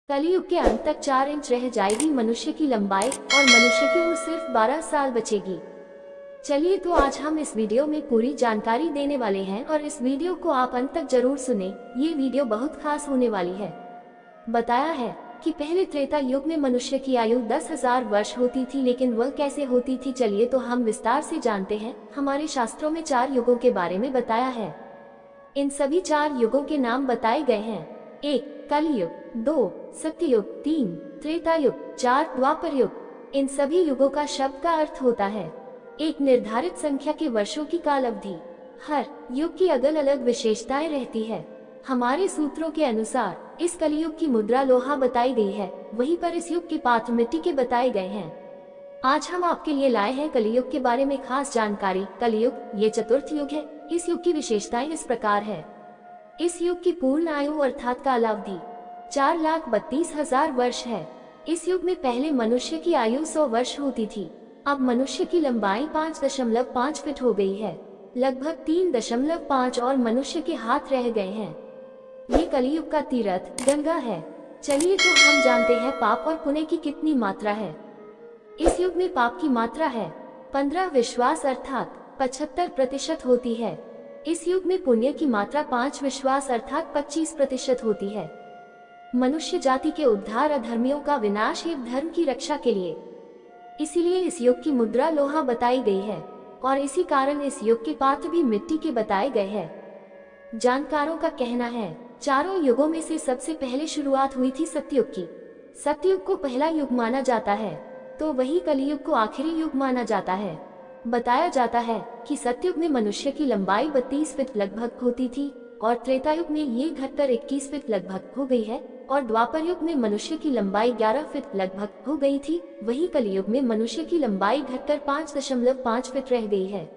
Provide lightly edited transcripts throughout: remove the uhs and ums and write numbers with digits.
कलयुग के अंत तक 4 इंच रह जाएगी मनुष्य की लंबाई और मनुष्य की उम्र सिर्फ 12 साल बचेगी। चलिए तो आज हम इस वीडियो में पूरी जानकारी देने वाले हैं और इस वीडियो को आप अंत तक जरूर सुने। ये वीडियो बहुत खास होने वाली है। बताया है कि पहले त्रेता युग में मनुष्य की आयु 10,000 वर्ष होती थी, लेकिन वह कैसे होती थी चलिए तो हम विस्तार से जानते हैं। हमारे शास्त्रों में 4 युगों के बारे में बताया है। इन सभी 4 युगों के नाम बताए गए हैं। 1 कलयुग, 2 सत्ययुग, 3 त्रेता युग, 4 द्वापर युग। इन सभी युगों का शब्द का अर्थ होता है एक निर्धारित संख्या के वर्षों की काल अवधि। हर युग की अलग अलग विशेषताएं रहती है। हमारे सूत्रों के अनुसार इस कलयुग की मुद्रा लोहा बताई गई है, वहीं पर इस युग के पात्र मिट्टी के बताए गए हैं। आज हम आपके लिए लाए हैं कलयुग के बारे में खास जानकारी। कलयुग ये चतुर्थ युग है। इस युग की विशेषताएं इस प्रकार है। इस युग की पूर्ण आयु अर्थात कालावधि 4,32,000 वर्ष है। इस युग में पहले मनुष्य की आयु 100 वर्ष होती थी। अब मनुष्य की लंबाई 5.5 फीट हो गई है, लगभग 3.5 और मनुष्य के हाथ रह गए हैं। ये कलयुग का तीर्थ गंगा है। चलिए तो हम जानते हैं पाप और पुण्य की कितनी मात्रा है। इस युग में पाप की मात्रा है 15 विश्वास अर्थात 75% होती है। इस युग में पुण्य की मात्रा 5 विश्वास अर्थात 25% होती है। मनुष्य जाति के उद्धार, अधर्मियों का विनाश एवं धर्म की रक्षा के लिए। इसीलिए इस युग की मुद्रा लोहा बताई गई है और इसी कारण इस युग के पात्र भी मिट्टी के बताए गए हैं। जानकारों का कहना है चारों युगों में से सबसे पहले शुरुआत हुई थी सतयुग की। सतयुग को पहला युग माना जाता है, तो वही कलयुग को आखिरी युग माना जाता है। बताया जाता है कि सतयुग में मनुष्य की लंबाई 32 फीट लगभग होती थी और त्रेता युग में ये घटकर 21 फीट लगभग हो गई है और द्वापर युग में मनुष्य की लंबाई 11 फीट लगभग हो गई थी। वही कलयुग में मनुष्य की लंबाई घटकर 5.5 फीट रह गई है।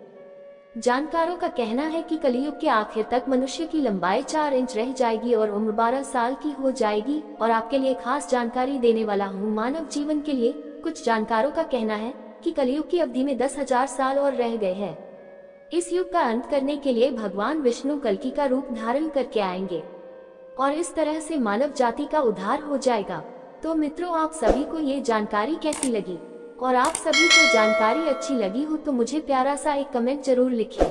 जानकारों का कहना है कि कलयुग के आखिर तक मनुष्य की लंबाई 4 इंच रह जाएगी और उम्र 12 साल की हो जाएगी। और आपके लिए खास जानकारी देने वाला हूँ मानव जीवन के लिए। कुछ जानकारों का कहना है कि कलयुग की अवधि में 10,000 साल और रह गए हैं। इस युग का अंत करने के लिए भगवान विष्णु कल्कि का रूप धारण करके आएंगे और इस तरह से मानव जाति का उद्धार हो जाएगा। तो मित्रों, आप सभी को ये जानकारी कैसी लगी और आप सभी को जानकारी अच्छी लगी हो तो मुझे प्यारा सा एक कमेंट जरूर लिखें।